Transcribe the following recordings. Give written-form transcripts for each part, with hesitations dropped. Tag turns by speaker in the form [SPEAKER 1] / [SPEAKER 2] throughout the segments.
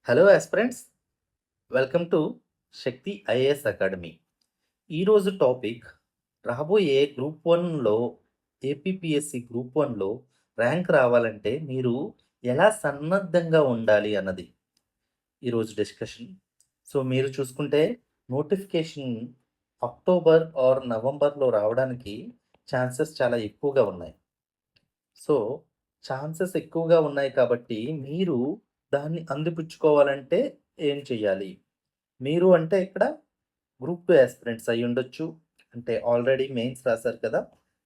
[SPEAKER 1] Hello aspirants, welcome to Shakti IAS academy. ఈరోజు topic రాబోయే group వన్లో ఏపీపీఎస్సి గ్రూప్ వన్లో ర్యాంక్ రావాలంటే మీరు ఎలా సన్నద్ధంగా ఉండాలి అన్నది ఈరోజు డిస్కషన్. సో మీరు చూసుకుంటే నోటిఫికేషన్ అక్టోబర్ ఆర్ నవంబర్లో రావడానికి ఛాన్సెస్ చాలా ఎక్కువగా ఉన్నాయి. సో ఛాన్సెస్ ఎక్కువగా ఉన్నాయి కాబట్టి మీరు దాన్ని అందిపుచ్చుకోవాలంటే ఏం చేయాలి? మీరు అంటే ఇక్కడ గ్రూప్ 2 యాస్పిరెంట్స్ అయ్యుండొచ్చు. అంటే ఆల్రెడీ మెయిన్స్ రాసారు కదా!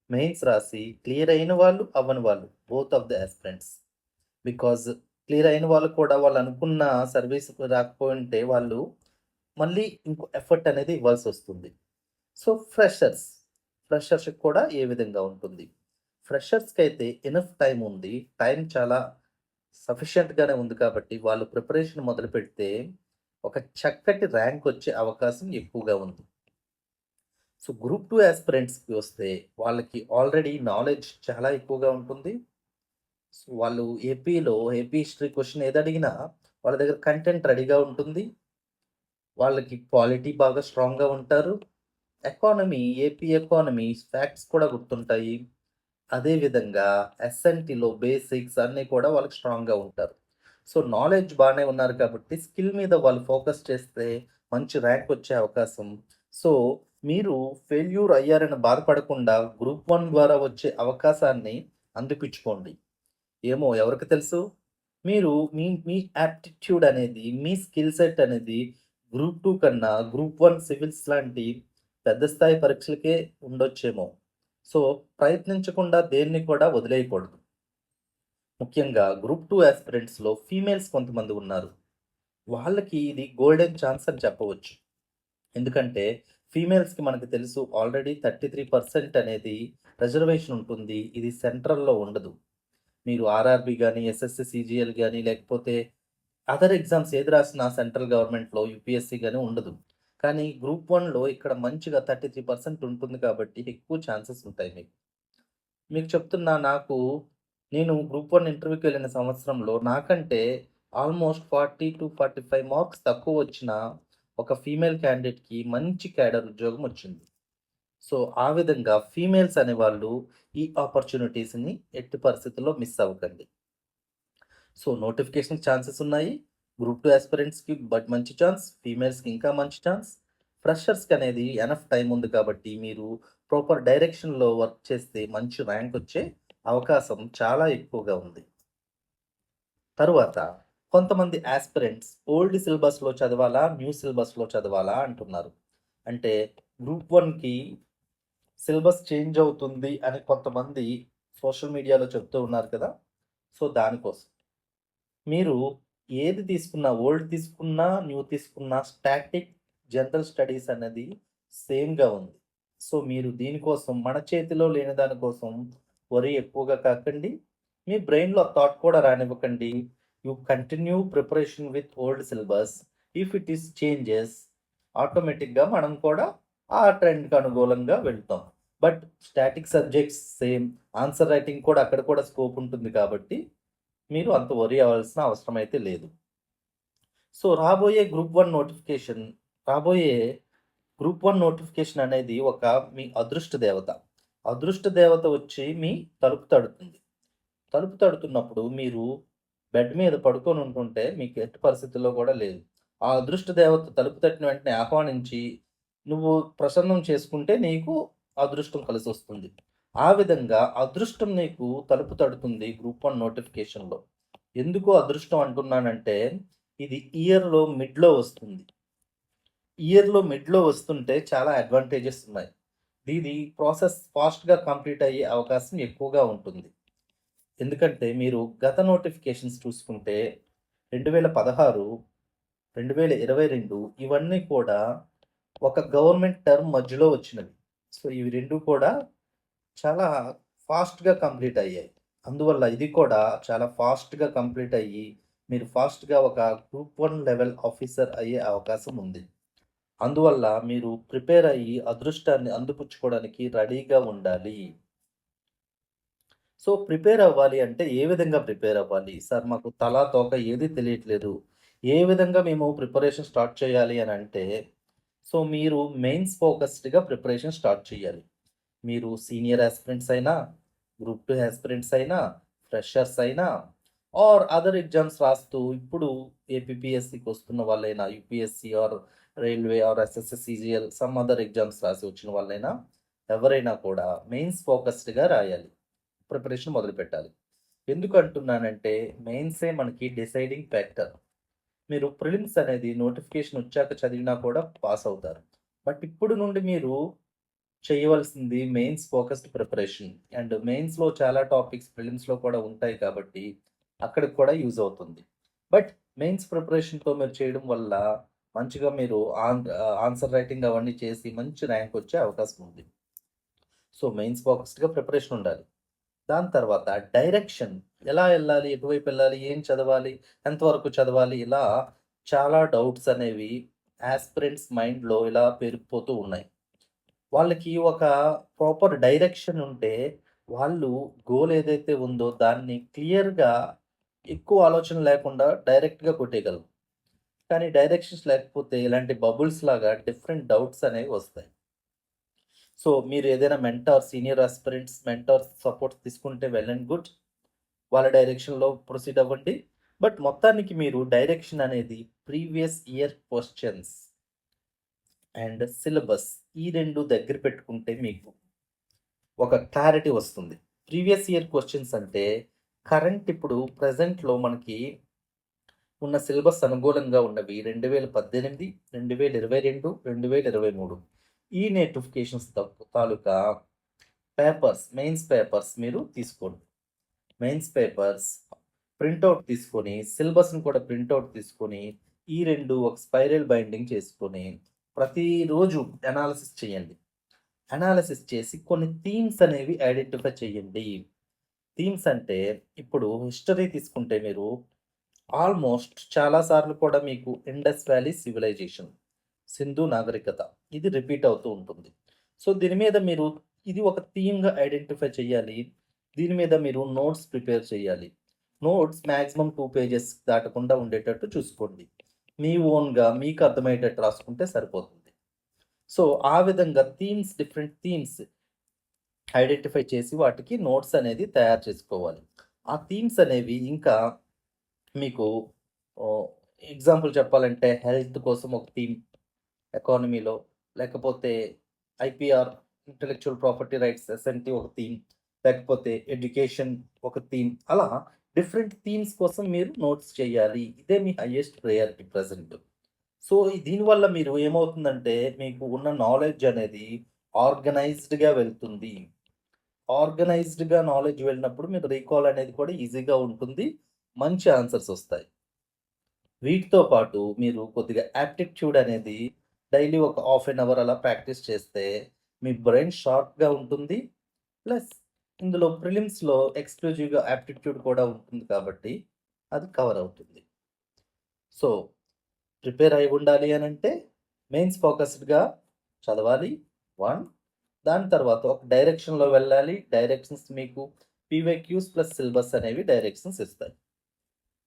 [SPEAKER 1] మెయిన్స్ రాసి క్లియర్ అయిన వాళ్ళు, అవ్వని వాళ్ళు both of the aspirants. Because clear అయిన వాళ్ళు కూడా వాళ్ళు అనుకున్న సర్వీస్ రాకపోయుంటే వాళ్ళు మళ్ళీ ఇంకో ఎఫర్ట్ అనేది ఇవ్వాల్సొస్తుంది. సో ఫ్రెషర్స్‌కి కూడా ఏ విధంగా ఉంటుంది? ఫ్రెషర్స్‌కైతే ఎనఫ్ టైమ్ ఉంది. టైం చాలా సఫిషియెంట్‌గానే ఉంది కాబట్టి వాళ్ళు ప్రిపరేషన్ మొదలుపెడితే ఒక చక్కటి ర్యాంక్ వచ్చే అవకాశం ఎక్కువగా ఉంది. సో గ్రూప్ 2 యాస్పిరెంట్స్‌కి వస్తే వాళ్ళకి ఆల్రెడీ నాలెడ్జ్ చాలా ఎక్కువగా ఉంటుంది. సో వాళ్ళు ఏపీ హిస్టరీ క్వెషన్ ఏదడిగినా వాళ్ళ దగ్గర కంటెంట్ రెడీగా ఉంటుంది. వాళ్ళకి క్వాలిటీ బాగా స్ట్రాంగ్‌గా ఉంటారు. ఏపీ ఎకానమీ ఫ్యాక్ట్స్ కూడా గుర్తుంటాయి. అదే విధంగా ఎస్ఎన్‌టిలో బేసిక్స్ అన్నీ కూడా వాళ్ళకి స్ట్రాంగ్‌గా ఉంటారు. సో నాలెడ్జ్ బానే ఉన్నారు కాబట్టి స్కిల్ మీద వాళ్ళు ఫోకస్ చేస్తే మంచి ర్యాంక్ వచ్చే అవకాశం. సో మీరు ఫెయిల్యూర్ అయ్యారని బాధపడకుండా గ్రూప్ 1 ద్వారా వచ్చే అవకాశాన్ని అందిపుచ్చుకోండి. ఏమో ఎవరికి తెలుసు? మీరు మీ మీ యాప్టిట్యూడ్ అనేది, మీ స్కిల్ సెట్ అనేది గ్రూప్ 2 కన్నా గ్రూప్ 1 సివిల్స్ లాంటి పెద్ద స్థాయి పరీక్షలకే ఉండొచ్చేమో. సో ప్రయత్నించకుండా దేన్ని కూడా వదిలేయకూడదు. ముఖ్యంగా గ్రూప్ 2 యాస్పిరెంట్స్‌లో ఫీమేల్స్ కొంతమంది ఉన్నారు. వాళ్ళకి ఇది గోల్డెన్ ఛాన్స్ అని చెప్పవచ్చు. ఎందుకంటే ఫీమేల్స్‌కి మనకు తెలుసు ఆల్రెడీ 33% అనేది రిజర్వేషన్ ఉంటుంది. ఇది సెంట్రల్‌లో ఉండదు. మీరు ఆర్ఆర్‌బీ గాని, ఎస్ఎస్‌సి సీజీఎల్ గాని లేకపోతే అదర్ ఎగ్జామ్స్ ఏది రాసినా సెంట్రల్ గవర్నమెంట్‌లో యూపీఎస్‌సి గాని ఉండదు. కానీ గ్రూప్ 1లో ఇక్కడ మంచిగా 33% ఉంటుంది కాబట్టి ఎక్కువ ఛాన్సెస్ ఉంటాయి మీకు. మీకు చెప్తున్నా నేను గ్రూప్ 1 ఇంటర్వ్యూకి వెళ్ళిన సంవత్సరంలో నాకంటే ఆల్మోస్ట్ 40-45 మార్క్స్ తక్కువ వచ్చిన ఒక ఫీమేల్ క్యాండిడేట్‌కి మంచి క్యాడర్ ఉద్యోగం వచ్చింది. సో, ఆ విధంగా ఫీమేల్స్ అనేవాళ్ళు ఈ ఆపర్చునిటీస్‌ని ఎట్టి పరిస్థితుల్లో మిస్ అవ్వకండి. సో, నోటిఫికేషన్ ఛాన్సెస్ ఉన్నాయి. గ్రూప్ 2 యాస్పిరెంట్స్‌కి మంచి ఛాన్స్. ఫీమేల్స్‌కి ఇంకా మంచి ఛాన్స్. ఫ్రెషర్స్‌కి అనేది ఎనఫ్ టైమ్ ఉంది కాబట్టి మీరు ప్రాపర్ డైరెక్షన్‌లో వర్క్ చేస్తే మంచి ర్యాంక్ వచ్చే అవకాశం చాలా ఎక్కువగా ఉంది. తరువాత కొంతమంది యాస్పిరెంట్స్ ఓల్డ్ సిలబస్‌లో చదవాలా? న్యూ సిలబస్‌లో చదవాలా అంటున్నారు. అంటే గ్రూప్ 1కి సిలబస్ చేంజ్ అవుతుంది అని కొంతమంది సోషల్ మీడియాలో చెప్తూ ఉన్నారు కదా! సో, దానికోసం. మీరు ఏది తీసుకున్నా, ఓల్డ్ తీసుకున్నా, న్యూ తీసుకున్నా స్టాటిక్ జనరల్ స్టడీస్ అనేది సేమ్‌గా ఉంది. సో, మీరు దీనికోసం మన చేతిలో లేని దాని కోసం వరీ ఎక్కువగా కాకండి. మీ బ్రెయిన్‌లో థాట్ కూడా రానివ్వకండి. You continue preparation with old syllabus. If it is changes ఆటోమేటిక్‌గా మనం కూడా ఆ ట్రెండ్‌కి అనుగుణంగా వెళ్తాం. But static subjects same. Answer writing కూడా అక్కడ కూడా స్కోప్ ఉంటుంది కాబట్టి మీరు అంత వరీ అవ్వాల్సిన అవసరం అయితే లేదు. సో, రాబోయే గ్రూప్ 1 నోటిఫికేషన్ అనేది ఒక మీ అదృష్ట దేవత. అదృష్ట దేవత వచ్చి మీ తలుపు తడుతుంది. తలుపు తడుతున్నప్పుడు మీరు బెడ్ మీద పడుకొని ఉంటుంటే మీకు ఎట్టి పరిస్థితుల్లో కూడా లేదు. ఆ అదృష్ట దేవత తలుపు తట్టిన వెంటనే ఆహ్వానించి నువ్వు ప్రసన్నం చేసుకుంటే నీకు అదృష్టం కలిసొస్తుంది. ఆ విధంగా అదృష్టం నీకు తలుపు తడుతుంది గ్రూప్ 1 నోటిఫికేషన్‌లో. ఎందుకు అదృష్టం అంటున్నానంటే, ఇది ఇయర్‌లో మిడ్‌లో వస్తుంటే చాలా అడ్వాంటేజెస్ ఉన్నాయి. ఇది ప్రాసెస్ ఫాస్ట్‌గా కంప్లీట్ అయ్యే అవకాశం ఎక్కువగా ఉంటుంది. ఎందుకంటే మీరు గత నోటిఫికేషన్స్ చూసుకుంటే 2016, 2022 ఇవన్నీ కూడా ఒక గవర్నమెంట్ టర్మ్ మధ్యలో వచ్చినవి. సో, ఇవి 2 కూడా చాలా ఫాస్ట్‌గా కంప్లీట్ అయ్యాయి. అందువల్ల ఇది కూడా చాలా ఫాస్ట్‌గా కంప్లీట్ అయ్యి, మీరు ఫాస్ట్‌గా ఒక గ్రూప్ 1 లెవెల్ ఆఫీసర్ అయ్యే అవకాశం ఉంది. అందువల్ల మీరు ప్రిపేర్ అయ్యి అదృష్టాన్ని అందిపుచ్చుకోవడానికి రెడీగా ఉండాలి. సో, ప్రిపేర్ అవ్వాలి అంటే ఏ విధంగా ప్రిపేర్ అవ్వాలి? సార్ మాకు తలా తోక ఏది తెలియట్లేదు. ఏ విధంగా మేము ప్రిపరేషన్ స్టార్ట్ చేయాలి అని అంటే, సో మీరు మెయిన్స్ ఫోకస్డ్‌గా ప్రిపరేషన్ స్టార్ట్ చేయాలి. మీరు సీనియర్ యాస్పిరెంట్స్ అయినా, గ్రూప్ 2 యాస్పిరెంట్స్ అయినా, ఫ్రెషర్స్ అయినా ఆర్ అదర్ ఎగ్జామ్స్ రాస్తూ ఇప్పుడు ఏపీపీఎస్సీకి వస్తున్న వాళ్ళైనా, UPSC or railway or SSC, CGL some other exams రాసి వచ్చిన వాళ్ళైనా, ఎవరైనా కూడా మెయిన్స్ ఫోకస్డ్‌గా రాయాలి. ప్రిపరేషన్ మొదలుపెట్టాలి. ఎందుకు అంటున్నానంటే, మెయిన్సే మనకి డిసైడింగ్ ఫ్యాక్టర్. మీరు ప్రిలిమ్స్ అనేది నోటిఫికేషన్ వచ్చాక చదివినా కూడా పాస్ అవుతారు. బట్ ఇప్పుడు నుండి మీరు చేయవలసింది మెయిన్స్ ఫోకస్డ్ ప్రిపరేషన్. అండ్ మెయిన్స్‌లో చాలా టాపిక్స్ ప్రిలిమ్స్‌లో కూడా ఉంటాయి కాబట్టి, అక్కడికి కూడా యూజ్ అవుతుంది. బట్ మెయిన్స్ ప్రిపరేషన్‌తో మీరు చేయడం వల్ల మంచిగా మీరు ఆన్సర్ రైటింగ్ అవన్నీ చేసి మంచి ర్యాంక్ వచ్చే అవకాశం ఉంది. సో, మెయిన్స్ ఫోకస్డ్‌గా ప్రిపరేషన్ ఉండాలి. దాని తర్వాత డైరెక్షన్ ఎలా ఎళ్ళాలి? ఎటువైపు ఎళ్ళాలి? ఏం చదవాలి? ఎంతవరకు చదవాలి? ఇలా చాలా డౌట్స్ అనేవి యాస్పిరెంట్స్ మైండ్‌లో ఇలా పేరుకుపోతూ ఉన్నాయి. వాళ్ళకి ఒక ప్రాపర్ డైరెక్షన్ ఉంటే, వాళ్ళు గోల్ ఏదైతే ఉందో దాన్ని క్లియర్‌గా ఎక్కువ ఆలోచన లేకుండా డైరెక్ట్‌గా కొట్టేయగలరు. కానీ డైరెక్షన్స్ లేకపోతే ఇలాంటి బబుల్స్ లాగా డిఫరెంట్ డౌట్స్ అనేవి వస్తాయి. సో, మీరు ఏదైనా సీనియర్ ఆస్పిరెంట్స్ మెంటార్స్ సపోర్ట్ తీసుకుంటే వెల్ అండ్ గుడ్. వాళ్ళ డైరెక్షన్‌లో ప్రొసీడ్ అవ్వండి. బట్ మొత్తానికి మీరు డైరెక్షన్ అనేది previous year questions and syllabus ఈ 2 దగ్గర పెట్టుకుంటే మీకు ఒక క్లారిటీ వస్తుంది. ప్రీవియస్ ఇయర్ క్వెషన్స్ అంటే కరెంట్ ఇప్పుడు ప్రెజెంట్‌లో మనకి ఉన్న సిలబస్ అనుకూలంగా ఉన్నవి 2018, 2022, 2023 ఈ నోటిఫికేషన్స్ తాలూకా మెయిన్స్ పేపర్స్ మీరు తీసుకోండి. మెయిన్స్ పేపర్స్ ప్రింటౌట్ తీసుకొని, సిలబస్‌ని కూడా ప్రింటౌట్ తీసుకొని, ఈ 2 ఒక స్పైరల్ బైండింగ్ చేసుకొని, ప్రతిరోజు అనాలిసిస్ చేయండి. అనాలిసిస్ చేసి కొన్ని థీమ్స్ అనేవి ఐడెంటిఫై చేయండి. థీమ్స్ అంటే ఇప్పుడు హిస్టరీ తీసుకుంటే మీరు ఆల్మోస్ట్ చాలా సార్లు కూడా మీకు ఇండస్ వ్యాలీ సివిలైజేషన్, సింధు నాగరికత ఇది రిపీట్ అవుతూ ఉంటుంది. సో, దీని మీద మీరు ఇది ఒక థీమ్‌గా ఐడెంటిఫై చేయాలి. దీని మీద మీరు నోట్స్ ప్రిపేర్ చేయాలి. నోట్స్ మాక్సిమం 2 పేజెస్ దాటకుండా ఉండేటట్టు చూసుకోండి. మీ ఓన్‌గా మీకు అర్థమయ్యేటట్టు రాసుకుంటే సరిపోతుంది. సో, ఆ విధంగా డిఫరెంట్ థీమ్స్ ఐడెంటిఫై చేసి వాటికి నోట్స్ అనేది తయారు చేసుకోవాలి. ఆ థీమ్స్ అనేవి ఇంకా మీకు ఓహ్, ఎగ్జాంపుల్ చెప్పాలంటే హెల్త్ కోసం ఒక థీమ్, ఎకానమీలో లేకపోతే IPR intellectual property rights SNT ఒక థీమ్, లేకపోతే ఎడ్యుకేషన్ ఒక థీమ్ అలా డిఫరెంట్ థీమ్స్ కోసం మీరు నోట్స్ చేయాలి. ఇదే మీ హైయెస్ట్ ప్రయారిటీ ప్రెజెంట్. సో, దీనివల్ల మీరు ఏమవుతుందంటే మీకు ఉన్న నాలెడ్జ్ అనేది ఆర్గనైజ్డ్‌గా వెళ్తుంది. ఆర్గనైజ్డ్‌గా నాలెడ్జ్ వెళ్ళినప్పుడు మీరు రీకాల్ అనేది కూడా ఈజీగా ఉంటుంది. మంచి ఆన్సర్స్ వస్తాయి. వీటితో పాటు మీరు కొద్దిగా యాప్టిట్యూడ్ అనేది డైలీ ఒక హాఫ్ ఎన్ అవర్ అలా ప్రాక్టీస్ చేస్తే మీ బ్రెయిన్ షార్ప్‌గా ఉంటుంది. ప్లస్ ఇందులో ప్రిలిమ్స్‌లో ఎక్స్‌క్లూజివ్‌గా యాప్టిట్యూడ్ కూడా ఉంటుంది కాబట్టి అది కవర్ అవుతుంది. సో, ప్రిపేర్ అయి ఉండాలి అనంటే మెయిన్స్ ఫోకస్డ్‌గా చదవాలి 1. దాని తర్వాత ఒక డైరెక్షన్‌లో వెళ్ళాలి. డైరెక్షన్స్ మీకు పీవైక్యూస్ ప్లస్ సిలబస్ అనేవి డైరెక్షన్స్ ఇస్తాయి.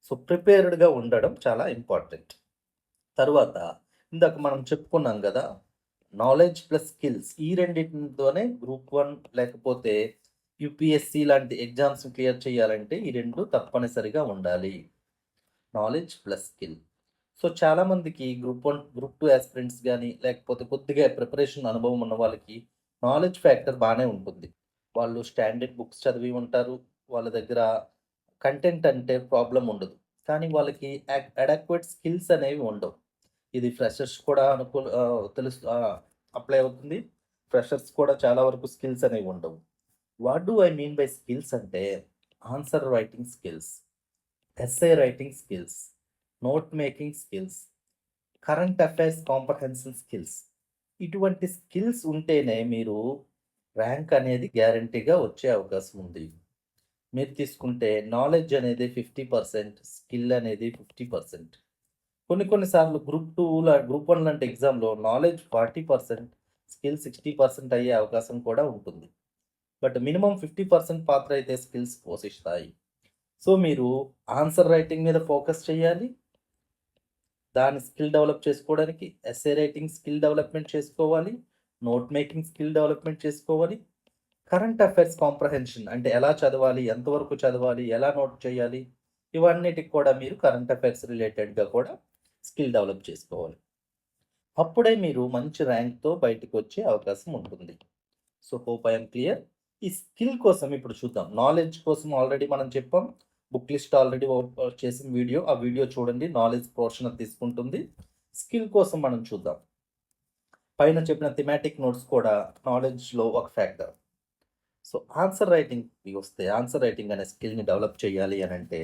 [SPEAKER 1] సో, ప్రిపేర్డ్‌గా ఉండడం చాలా ఇంపార్టెంట్. తరువాత ఇందాక మనం చెప్పుకున్నాం గదా! నాలెడ్జ్ ప్లస్ స్కిల్స్ ఈ రెండిటితోనే గ్రూప్ 1 లేకపోతే యూపీఎస్‌సి లాంటి ఎగ్జామ్స్‌ని క్లియర్ చేయాలంటే ఈ 2 తప్పనిసరిగా ఉండాలి. Knowledge plus skill. సో, చాలామందికి గ్రూప్ 1, గ్రూప్ 2 యాస్పిరెంట్స్ గాని, లేకపోతే కొద్దిగా ప్రిపరేషన్ అనుభవం ఉన్న వాళ్ళకి నాలెడ్జ్ ఫ్యాక్టర్ బానే ఉంటుంది. వాళ్ళు స్టాండర్డ్ బుక్స్ చదివి ఉంటారు. వాళ్ళ దగ్గర కంటెంట్ అంటే ప్రాబ్లమ్ ఉండదు. కానీ వాళ్ళకి అడెక్వేట్ స్కిల్స్ అనేవి ఉండవు. ఇది ఫ్రెషర్స్ కూడా అప్లై అవుతుంది. ఫ్రెషర్స్ కూడా చాలా వరకు స్కిల్స్ అనేవి ఉండవు. What do I mean by skills అంటే answer writing skills, essay writing skills, note making skills, current affairs comprehension skills. ఇటువంటి స్కిల్స్ ఉంటేనే మీరు ర్యాంక్ అనేది గ్యారంటీగా వచ్చే అవకాశం ఉంది. మీరు తీసుకుంటే నాలెడ్జ్ అనేది 50%, స్కిల్ అనేది 50%. కొన్ని కొన్ని సార్లు గ్రూప్ 1 లాంటి ఎగ్జామ్‌లో నాలెడ్జ్ 40%, స్కిల్ 60% అయ్యే అవకాశం కూడా ఉంటుంది. బట్ మినిమమ్ 50% పాత్ర అయితే స్కిల్స్ పోషిస్తాయి. సో, మీరు ఆన్సర్ రైటింగ్ మీద ఫోకస్ చేయాలి. దాని స్కిల్ డెవలప్ చేసుకోవడానికి ఎస్ఏ రైటింగ్ స్కిల్ డెవలప్మెంట్ చేసుకోవాలి, నోట్ మేకింగ్ స్కిల్ డెవలప్మెంట్ చేసుకోవాలి, కరెంట్ అఫైర్స్ కాంప్రహెన్షన్ అంటే ఎలా చదవాలి, ఎంతవరకు చదవాలి, ఎలా నోట్ చేయాలి, ఇవన్నిటికి కూడా మీరు కరెంట్ అఫైర్స్ రిలేటెడ్‌గా కూడా స్కిల్ డెవలప్ చేసుకోవాలి. అప్పుడే మీరు మంచి ర్యాంక్‌తో బయటికొచ్చే అవకాశం ఉంటుంది. So, hope I yam clear. ఈ స్కిల్ కోసం ఇప్పుడు చూద్దాం. నాలెడ్జ్ కోసం ఆల్రెడీ మనం చెప్పాం. బుక్ లిస్ట్ ఆల్రెడీ చేసిన వీడియో. ఆ వీడియో చూడండి. నాలెడ్జ్ పోర్షన్ అది తీసుకుంటుంది. స్కిల్ కోసం మనం చూద్దాం. పైన చెప్పిన థీమాటిక్ నోట్స్ కూడా నాలెడ్జ్‌లో ఒక ఫ్యాక్టర్. సో, ఆన్సర్ రైటింగ్‌కి వస్తే ఆన్సర్ రైటింగ్ అనే స్కిల్‌ని డెవలప్ చేయాలి అనంటే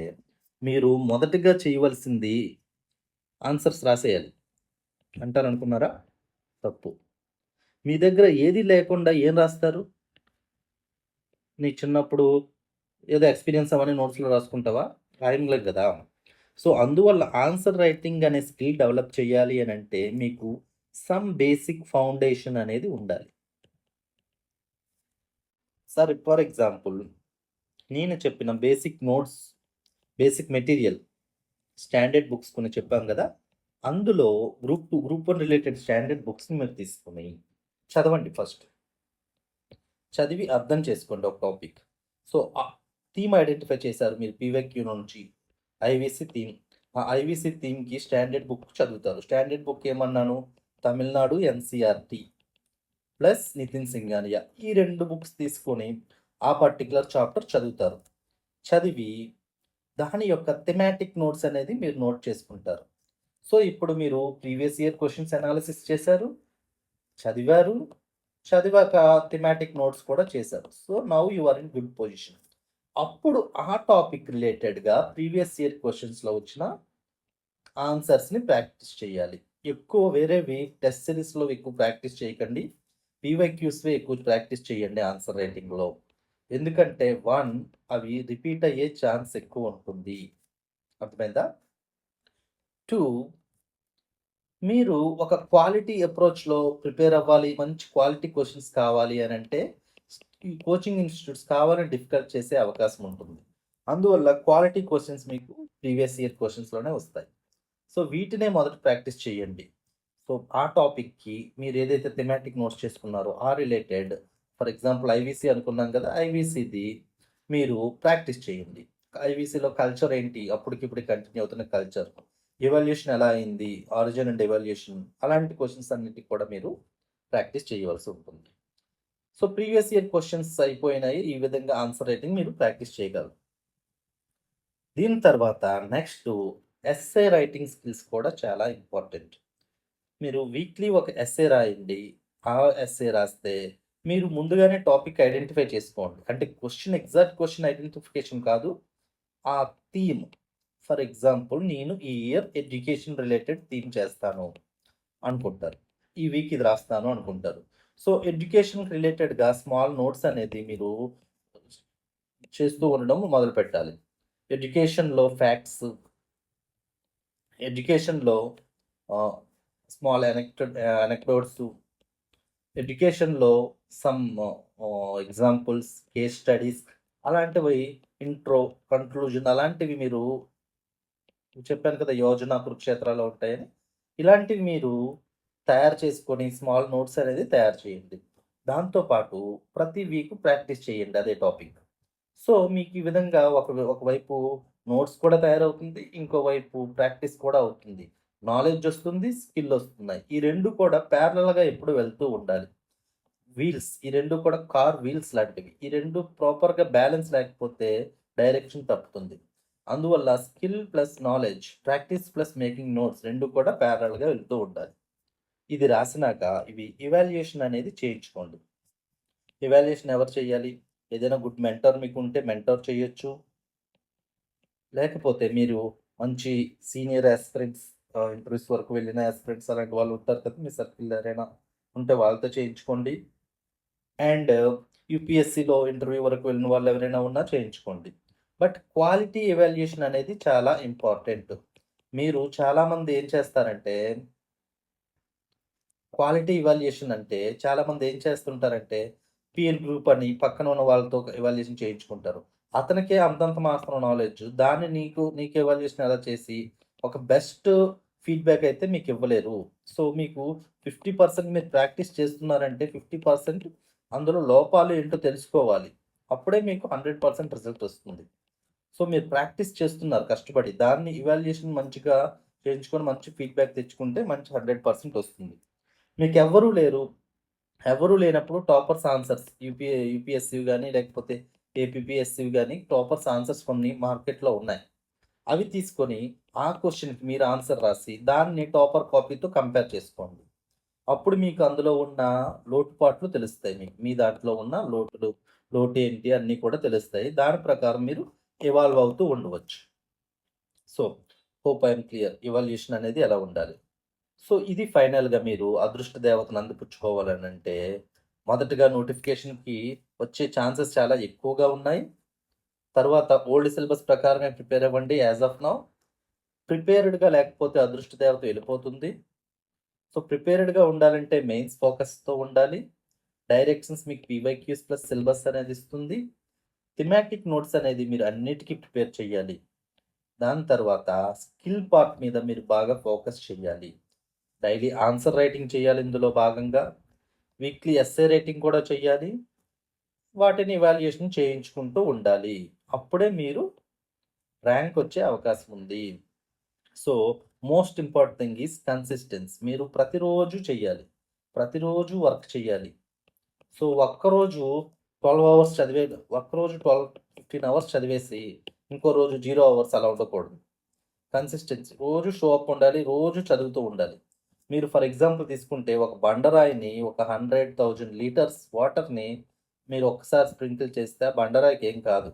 [SPEAKER 1] మీరు మొదటిగా చేయవలసింది ఆన్సర్స్ రాసేయాలి. అంటారనుకున్నారా? తప్పు. మీ దగ్గర ఏది లేకుండా ఏం రాస్తారు? నీ చిన్నప్పుడు ఏదో ఎక్స్‌పీరియన్స్ అవన్నీ నోట్స్‌లో రాసుకుంటావా? రాయలేం గదా! సో, అందువల్ల ఆన్సర్ రైటింగ్ అనే స్కిల్ డెవలప్ చేయాలి అనంటే మీకు సమ్ బేసిక్ ఫౌండేషన్ అనేది ఉండాలి. ఫర్ ఎగ్జాంపుల్ నేను చెప్పిన basic notes, basic material, standard books కొన్ని చెప్పాం గదా! అందులో గ్రూప్ 2, గ్రూప్ 1 రిలేటెడ్ స్టాండర్డ్ బుక్స్‌ని మీరు తీసుకొని చదవండి ఫస్ట్. చదివి అర్థం చేసుకోండి ఒక టాపిక్. సో, థీమ్ ఐడెంటిఫై చేశారు మీరు పీవైక్యూ నుంచి. IVC theme. ఆ ఐవీసీ థీమ్‌కి స్టాండర్డ్ బుక్ చదువుతారు. స్టాండర్డ్ బుక్ ఏమన్నాను? Tamil Nadu NCERT plus Nitin Singhania. ఈ 2 బుక్స్ తీసుకొని ఆ పర్టిక్యులర్ చాప్టర్ చదువుతారు. చదివి దాని యొక్క థీమాటిక్ నోట్స్ అనేది మీరు నోట్ చేసుకుంటారు. సో, ఇప్పుడు మీరు ప్రీవియస్ ఇయర్ క్వెషన్స్ అనాలిసిస్ చేశారు, చదివారు, చదివాక థీమాటిక్ నోట్స్ కూడా చేశారు. So, now you are in good position. అప్పుడు ఆ టాపిక్ రిలేటెడ్‌గా ప్రీవియస్ ఇయర్ క్వెషన్స్‌లో వచ్చిన ఆన్సర్స్‌ని ప్రాక్టీస్ చేయాలి. ఎక్కువ వేరేవి టెస్ట్ సిరీస్‌లో ఎక్కువ ప్రాక్టీస్ చేయకండి. పీవైక్యూస్‌వే ఎక్కువ ప్రాక్టీస్ చేయండి ఆన్సర్ రైటింగ్‌లో. ఎందుకంటే అవి రిపీట్ అయ్యే ఛాన్స్ ఎక్కువ ఉంటుంది. అర్థమైందా? 2 మీరు ఒక క్వాలిటీ అప్రోచ్‌లో ప్రిపేర్ అవ్వాలి. మంచి క్వాలిటీ క్వెషన్స్ కావాలి అనంటే ఈ కోచింగ్ ఇన్‌స్టిట్యూట్స్ కావాలని డిఫికల్ట్ చేసే అవకాశం ఉంటుంది. అందువల్ల క్వాలిటీ క్వెషన్స్ మీకు ప్రీవియస్ ఇయర్ క్వెషన్స్‌లోనే వస్తాయి. సో, వీటినే మొదట ప్రాక్టీస్ చేయండి. సో, ఆ టాపిక్‌కి మీరు ఏదైతే థీమాటిక్ నోట్స్ చేసుకున్నారో ఆ రిలేటెడ్ ఫర్ ఎగ్జాంపుల్ ఐవీసీ అనుకున్నాం కదా! ఐవీసీది మీరు ప్రాక్టీస్ చేయండి. ఐవీసీలో కల్చర్ ఏంటి? అప్పటికిప్పటికి కంటిన్యూ అవుతున్న కల్చర్. ఎవాల్యుయేషన్ ఎలా అయింది? ఆరిజిన్ అండ్ ఎవాల్యుయేషన్ అలాంటి క్వెషన్స్ అన్నిటికి కూడా మీరు ప్రాక్టీస్ చేయవలసి ఉంటుంది. సో, ప్రీవియస్ ఇయర్ క్వెషన్స్ అయిపోయినాయి. ఈ విధంగా ఆన్సర్ రైటింగ్ మీరు ప్రాక్టీస్ చేయగలరు. దీని తర్వాత నెక్స్టు ఎస్సే రైటింగ్ స్కిల్స్ కూడా చాలా ఇంపార్టెంట్. మీరు వీక్లీ ఒక ఎస్సే రాయండి. ఆ ఎస్సే రాస్తే మీరు ముందుగానే టాపిక్ ఐడెంటిఫై చేసుకోండి. అంటే ఎగ్జాక్ట్ క్వెషన్ ఐడెంటిఫికేషన్ కాదు. ఆ థీమ్. ఫర్ ఎగ్జాంపుల్ నేను ఈ ఇయర్ ఎడ్యుకేషన్ రిలేటెడ్ థీమ్ చేస్తాను అనుకుంటారు. ఈ వీక్ ఇది రాస్తాను అనుకుంటారు. సో, ఎడ్యుకేషన్‌కి రిలేటెడ్‌గా స్మాల్ నోట్స్ అనేది మీరు చేస్తూ ఉండడం మొదలుపెట్టాలి. ఎడ్యుకేషన్‌లో ఫ్యాక్ట్స్, ఎడ్యుకేషన్‌లో ఆహ్, స్మాల్ అనెక్డోట్స్, ఎడ్యుకేషన్‌లో సమ్ ఎగ్జాంపుల్స్, కేస్ స్టడీస్ అలాంటివి ఇంట్రో, కంక్లూజన్ అలాంటివి మీరు చెప్పాను కదా! యోజన, కురుక్షేత్రాలు ఉంటాయని. ఇలాంటివి మీరు తయారు చేసుకొని స్మాల్ నోట్స్ అనేది తయారు చేయండి. దాంతో పాటు ప్రతి వీక్ ప్రాక్టీస్ చేయండి అదే టాపిక్. సో, మీకు ఈ విధంగా ఒకవైపు నోట్స్ కూడా తయారవుతుంది. ఇంకోవైపు ప్రాక్టీస్ కూడా అవుతుంది. నాలెడ్జ్ ఒస్తుంది, స్కిల్ ఒస్తున్నాయి. ఈ 2 కూడా ప్యారలల్‌గా ఎప్పుడు వెళ్తూ ఉండాలి. ఈ 2 కూడా కార్ వీల్స్ లాంటివి. ఈ 2 ప్రాపర్‌గా బ్యాలెన్స్ లేకపోతే డైరెక్షన్ తప్పుతుంది. అందువల్ల skill plus knowledge, practice plus making notes 2 కూడా ప్యారలల్‌గా వెళ్తూ ఉండాలి. ఇది రాసినాక ఇవి ఎవాల్యుయేషన్ అనేది చేయించుకోండి. ఎవాల్యుయేషన్ ఎవరు చేయాలి? ఏదైనా గుడ్ మెంటర్ మీకుంటే మెంటర్ చేయొచ్చు. లేకపోతే మీరు మంచి సీనియర్ యాస్పిరెంట్స్ ఇంటర్వ్యూస్ వరకు వెళ్ళిన యాస్పిరెంట్స్ అలాంటి వాళ్ళు ఉంటారు కదా! మీ సర్కిల్‌లో ఎవరైనా ఉంటే వాళ్ళతో చేయించుకోండి. అండ్ యూపీఎస్సీలో ఇంటర్వ్యూ వరకు వెళ్ళిన వాళ్ళు ఎవరైనా ఉన్నా చేయించుకోండి. బట్ క్వాలిటీ ఎవాల్యుయేషన్ అనేది చాలా ఇంపార్టెంట్. మీరు చాలామంది ఏం చేస్తారంటే, క్వాలిటీ ఎవాల్యుయేషన్ అంటే చాలామంది ఏం చేస్తుంటారంటే, పీర్ గ్రూప్ అని పక్కన ఉన్న వాళ్ళతో ఎవాల్యుయేషన్ చేయించుకుంటారు. అతనికే అంతంత మాత్రం నాలెడ్జ్. దాన్ని నీకు ఎవాల్యుయేషన్ ఎలా చేసి, ఒక బెస్ట్ ఫీడ్‌బ్యాక్ అయితే మీకు ఇవ్వలేరు. సో, మీకు 50% మీరు ప్రాక్టీస్ చేస్తున్నారంటే 50% అందులో లోపాలు ఏంటో తెలుసుకోవాలి. అప్పుడే మీకు 100% రిజల్ట్ వస్తుంది. సో, మీరు ప్రాక్టీస్ చేస్తున్నారు కష్టపడి. దాన్ని ఇవాల్యుయేషన్ మంచిగా చేయించుకొని మంచి ఫీడ్‌బ్యాక్ తెచ్చుకుంటే మంచి 100% వస్తుంది. మీకెవ్వరూ లేరు. ఎవరు లేనప్పుడు టాపర్స్ ఆన్సర్స్ యూపీఎస్‌సివి గాని, లేకపోతే ఏపీపీఎస్‌సివి గాని టాపర్స్ ఆన్సర్స్ కొన్ని మార్కెట్‌లో ఉన్నాయి. అవి తీసుకొని ఆ క్వెషన్‌కి మీరు ఆన్సర్ రాసి, దాన్ని టాపర్ కాపీతో కంపేర్ చేసుకోండి. అప్పుడు మీకు అందులో ఉన్న లోటుపాట్లు తెలుస్తాయి మీకు. మీ దాంట్లో ఉన్న లోటేంటి అన్నీ కూడా తెలుస్తాయి. దాని ప్రకారం మీరు ఎవాల్వ్ అవుతూ ఉండవచ్చు. So, hope I yam clear. Evaluation అనేది ఎలా ఉండాలి. సో, ఇది ఫైనల్‌గా మీరు అదృష్ట దేవతను అందిపుచ్చుకోవాలనంటే, మొదటగా నోటిఫికేషన్‌కి వచ్చే ఛాన్సెస్ చాలా ఎక్కువగా ఉన్నాయి. తర్వాత ఓల్డ్ సిలబస్ ప్రకారమే ప్రిపేర్ అవ్వండి యాస్ ఆఫ్ నౌ. ప్రిపేర్డ్‌గా లేకపోతే అదృష్ట దేవత వెళ్ళిపోతుంది. సో, ప్రిపేర్డ్‌గా ఉండాలంటే మెయిన్స్ ఫోకస్‌తో ఉండాలి. డైరెక్షన్స్ మీకు పీవైక్యూస్ ప్లస్ సిలబస్ అనేది ఇస్తుంది. థీమాటిక్ నోట్స్ అనేది మీరు అన్నిటికి ప్రిపేర్ చేయాలి. దాని తర్వాత స్కిల్ పార్ట్ మీద మీరు బాగా ఫోకస్ చేయాలి. డైలీ ఆన్సర్ రైటింగ్ చేయాలి ఇందులో భాగంగా. వీక్లీ ఎస్సే రైటింగ్ కూడా చేయాలి. వాటిని ఎవాల్యుయేషన్ చేయించుకుంటూ ఉండాలి. అప్పుడే మీరు ర్యాంక్ వచ్చే అవకాశం ఉంది. So, most important thing is consistency. మీరు ప్రతిరోజు చెయ్యాలి. ప్రతిరోజు వర్క్ చేయాలి. సో, ఒక్కరోజు 12 అవర్స్ ఒక్కరోజు 15 అవర్స్ చదివేసి, ఇంకో రోజు 0 అవర్స్ అలా ఉండకూడదు. కన్సిస్టెన్సీ. రోజు షో అప్ ఉండాలి. రోజు చదువుతూ ఉండాలి. మీరు ఫర్ ఎగ్జాంపుల్ తీసుకుంటే ఒక బండరాయిని ఒక 100,000 లీటర్స్ వాటర్‌ని మీరు ఒక్కసారి స్ప్రింకిల్ చేస్తే ఆ బండరాయికి ఏం కాదు.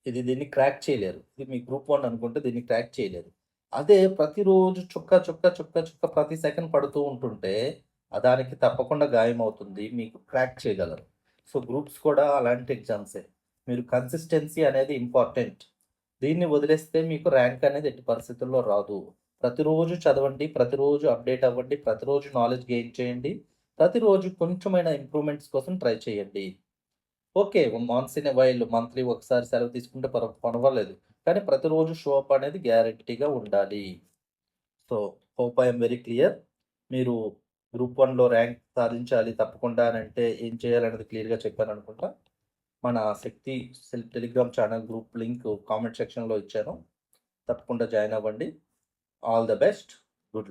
[SPEAKER 1] దీన్ని క్రాక్ చేయలేరు. ఇది మీ గ్రూప్ 1 అనుకుంటే దీన్ని క్రాక్ చేయలేరు. అదే ప్రతిరోజు చుక్క, చుక్క, చుక్క, చుక్క ప్రతి సెకండ్ పడుతూ ఉంటుంటే దానికి తప్పకుండా గాయమవుతుంది. మీకు క్రాక్ చేయగలరు. సో, గ్రూప్స్ కూడా అలాంటి ఎగ్జామ్సే. మీరు కన్సిస్టెన్సీ అనేది ఇంపార్టెంట్. దీన్ని వదిలేస్తే మీకు ర్యాంక్ అనేది ఎట్టి పరిస్థితుల్లో రాదు. ప్రతిరోజు చదవండి. ప్రతిరోజు అప్‌డేట్ అవ్వండి. ప్రతిరోజు నాలెడ్జ్ గెయిన్ చేయండి. ప్రతిరోజు కొంచెమైనా ఇంప్రూవ్‌మెంట్స్ కోసం ట్రై చేయండి. Okay. Once in a while monthly ఒకసారి సెలవు తీసుకుంటే పర్వాలేదు. కానీ ప్రతిరోజు షో అప్ అనేది గ్యారంటీగా ఉండాలి. So, hope I am very clear. మీరు గ్రూప్ 1లో ర్యాంక్ సాధించాలి తప్పకుండా అనంటే ఏం చేయాలనేది క్లియర్‌గా చెప్పాననుకుంటా. మన Shakti telegram channel group link comment సెక్షన్‌లో ఇచ్చాను. తప్పకుండా జాయిన్ అవ్వండి. All the best. గుడ్